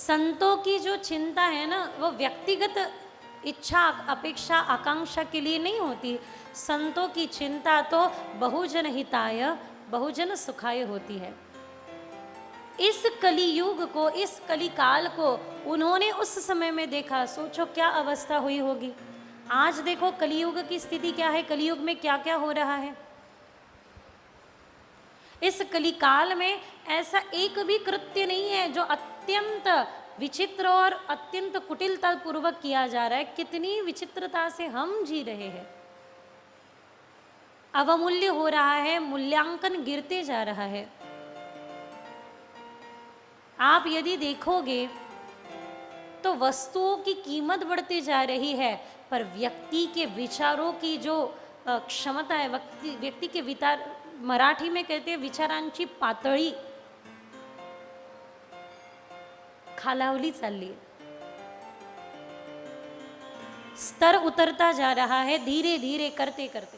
संतों की जो चिंता है ना, वो व्यक्तिगत इच्छा अपेक्षा आकांक्षा के लिए नहीं होती। संतों की चिंता तो बहुजन हिताय बहुजन सुखाय होती है। इस कलियुग को, इस कलिकाल को उन्होंने उस समय में देखा। सोचो क्या अवस्था हुई होगी। आज देखो कलियुग की स्थिति क्या है, कलियुग में क्या क्या हो रहा है। इस कलिकाल में ऐसा एक भी कृत्य नहीं है जो अत्यंत विचित्र और अत्यंत कुटिलता पूर्वक किया जा रहा है। कितनी विचित्रता से हम जी रहे हैं। अवमूल्य हो रहा है, मूल्यांकन गिरते जा रहा है। आप यदि देखोगे तो वस्तुओं की कीमत बढ़ती जा रही है, पर व्यक्ति के विचारों की जो क्षमता है, व्यक्ति के विचार, मराठी में कहते हैं विचारांची पातळी खालावली चालली है। स्तर उतरता जा रहा है धीरे धीरे करते करते।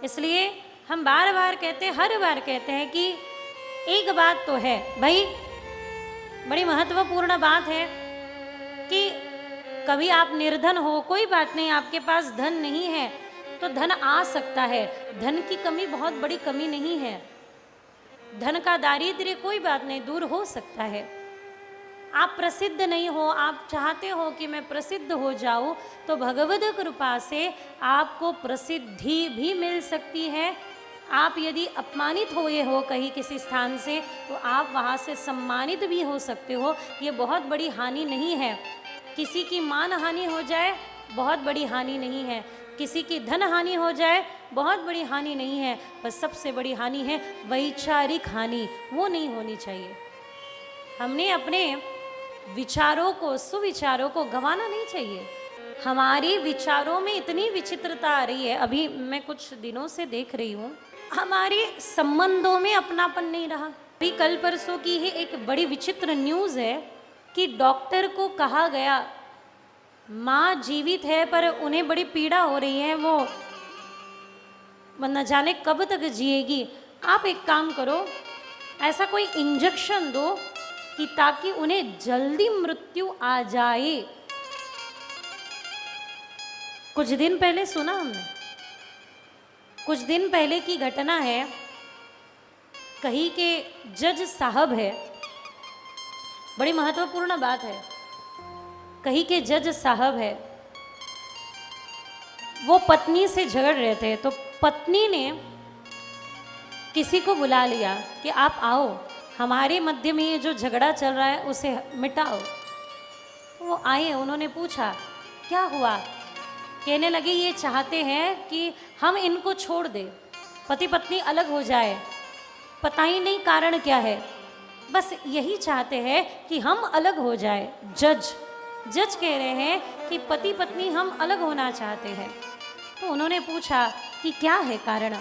इसलिए हम बार बार कहते हैं, हर बार कहते हैं कि एक बात तो है भाई, बड़ी महत्वपूर्ण बात है कि कभी आप निर्धन हो, कोई बात नहीं, आपके पास धन नहीं है तो धन आ सकता है। धन की कमी बहुत बड़ी कमी नहीं है। धन का दारिद्र्य कोई बात नहीं, दूर हो सकता है। आप प्रसिद्ध नहीं हो, आप चाहते हो कि मैं प्रसिद्ध हो जाऊं, तो भगवद कृपा से आपको प्रसिद्धि भी मिल सकती है। आप यदि अपमानित हुए हो कहीं किसी स्थान से, तो आप वहाँ से सम्मानित भी हो सकते हो। ये बहुत बड़ी हानि नहीं है। किसी की मान हानि हो जाए बहुत बड़ी हानि नहीं है, किसी की धन हानि हो जाए बहुत बड़ी हानि नहीं है, पर सबसे बड़ी हानि है वैचारिक हानि। वो नहीं होनी चाहिए। हमने अपने विचारों को, सुविचारों को गंवाना नहीं चाहिए। हमारे विचारों में इतनी विचित्रता आ रही है। अभी मैं कुछ दिनों से देख रही हूँ, हमारे संबंधों में अपनापन नहीं रहा। अभी कल परसों की ही एक बड़ी विचित्र न्यूज़ है कि डॉक्टर को कहा गया माँ जीवित है पर उन्हें बड़ी पीड़ा हो रही है, वो न जाने कब तक जिएगी। आप एक काम करो, ऐसा कोई इंजेक्शन दो कि ताकि उन्हें जल्दी मृत्यु आ जाए। कुछ दिन पहले सुना हमने, कुछ दिन पहले की घटना है। कहीं के जज साहब है, बड़ी महत्वपूर्ण बात है। कहीं के जज साहब है, वो पत्नी से झगड़ रहे थे, तो पत्नी ने किसी को बुला लिया कि आप आओ, हमारे मध्य में ये जो झगड़ा चल रहा है उसे मिटाओ। वो आए, उन्होंने पूछा क्या हुआ। कहने लगे ये चाहते हैं कि हम इनको छोड़ दें, पति पत्नी अलग हो जाए। पता ही नहीं कारण क्या है, बस यही चाहते हैं कि हम अलग हो जाए। जज कह रहे हैं कि पति पत्नी हम अलग होना चाहते हैं। तो उन्होंने पूछा कि क्या है कारण।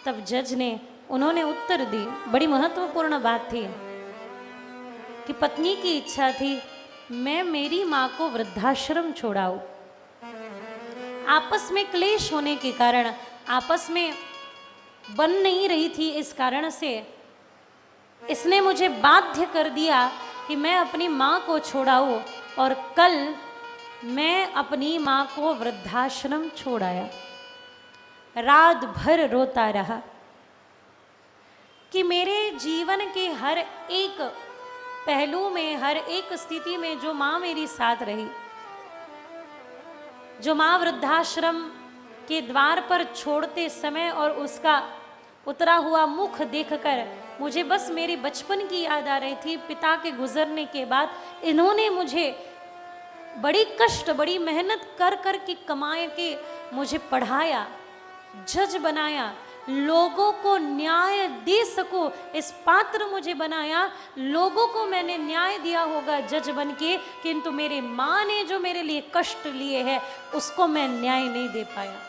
तब जज ने, उन्होंने उत्तर दी, बड़ी महत्वपूर्ण बात थी कि पत्नी की इच्छा थी मैं मेरी माँ को वृद्धाश्रम छोड़ाऊं। आपस में क्लेश होने के कारण, आपस में बन नहीं रही थी, इस कारण से इसने मुझे बाध्य कर दिया कि मैं अपनी माँ को छोड़ाऊं, और कल मैं अपनी माँ को वृद्धाश्रम छोड़ाया। रात भर रोता रहा कि मेरे जीवन के हर एक पहलू में, हर एक स्थिति में जो माँ मेरी साथ रही, जो माँ वृद्धाश्रम के द्वार पर छोड़ते समय और उसका उतरा हुआ मुख देखकर मुझे बस मेरे बचपन की याद आ रही थी। पिता के गुजरने के बाद इन्होंने मुझे बड़ी कष्ट, बड़ी मेहनत कर कर के कमाए के मुझे पढ़ाया, जज बनाया, लोगों को न्याय दे सकूं इस पात्र मुझे बनाया। लोगों को मैंने न्याय दिया होगा जज बन के, किंतु मेरे माँ ने जो मेरे लिए कष्ट लिए हैं उसको मैं न्याय नहीं दे पाया।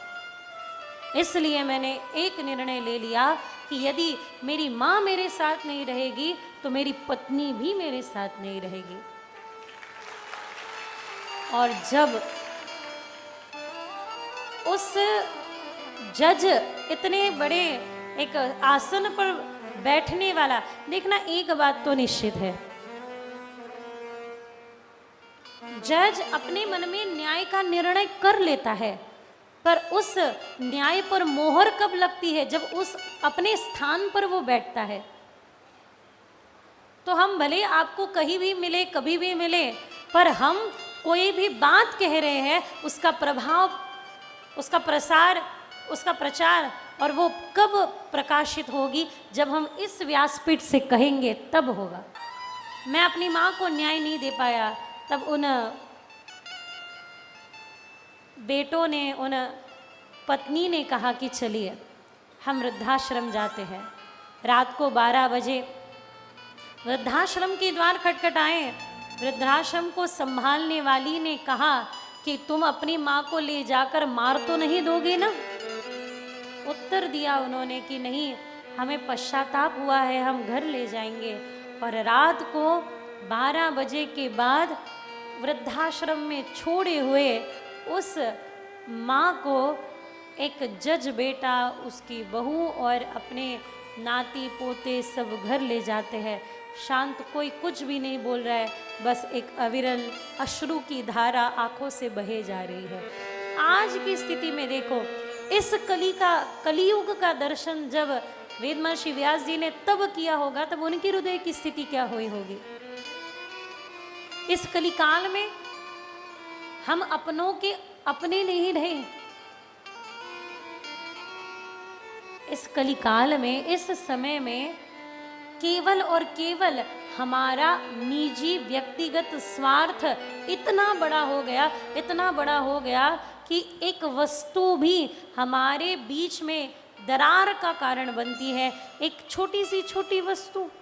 इसलिए मैंने एक निर्णय ले लिया कि यदि मेरी माँ मेरे साथ नहीं रहेगी तो मेरी पत्नी भी मेरे साथ नहीं रहेगी। और जब उस जज, इतने बड़े एक आसन पर बैठने वाला, देखना एक बात तो निश्चित है जज अपने मन में न्याय का निर्णय कर लेता है, पर उस न्याय पर मोहर कब लगती है? जब उस अपने स्थान पर वो बैठता है। तो हम भले आपको कहीं भी मिले, कभी भी मिले, पर हम कोई भी बात कह रहे हैं, उसका प्रभाव, उसका प्रसार, उसका प्रचार, और वो कब प्रकाशित होगी? जब हम इस व्यासपीठ से कहेंगे तब होगा। मैं अपनी माँ को न्याय नहीं दे पाया, तब उन बेटों ने, उन पत्नी ने कहा कि चलिए हम वृद्धाश्रम जाते हैं। रात को 12 बजे वृद्धाश्रम के द्वार खटखटाए। वृद्धाश्रम को संभालने वाली ने कहा कि तुम अपनी माँ को ले जाकर मार तो नहीं दोगे ना? उत्तर दिया उन्होंने कि नहीं, हमें पश्चाताप हुआ है, हम घर ले जाएंगे। और रात को 12 बजे के बाद वृद्धाश्रम में छोड़े हुए उस माँ को एक जज बेटा, उसकी बहू और अपने नाती पोते सब घर ले जाते हैं। शांत, कोई कुछ भी नहीं बोल रहा है, बस एक अविरल अश्रु की धारा आंखों से बहे जा रही है। आज की स्थिति में देखो, इस कलियुग का दर्शन जब वेद महर्षि व्यास जी ने तब किया होगा, तब उनके हृदय की स्थिति क्या हुई होगी? इस कलिकाल में हम अपनों के अपने नहीं रहे। इस कलिकाल में, इस समय में केवल और केवल हमारा निजी व्यक्तिगत स्वार्थ इतना बड़ा हो गया, इतना बड़ा हो गया कि एक वस्तु भी हमारे बीच में दरार का कारण बनती है। एक छोटी सी छोटी वस्तु,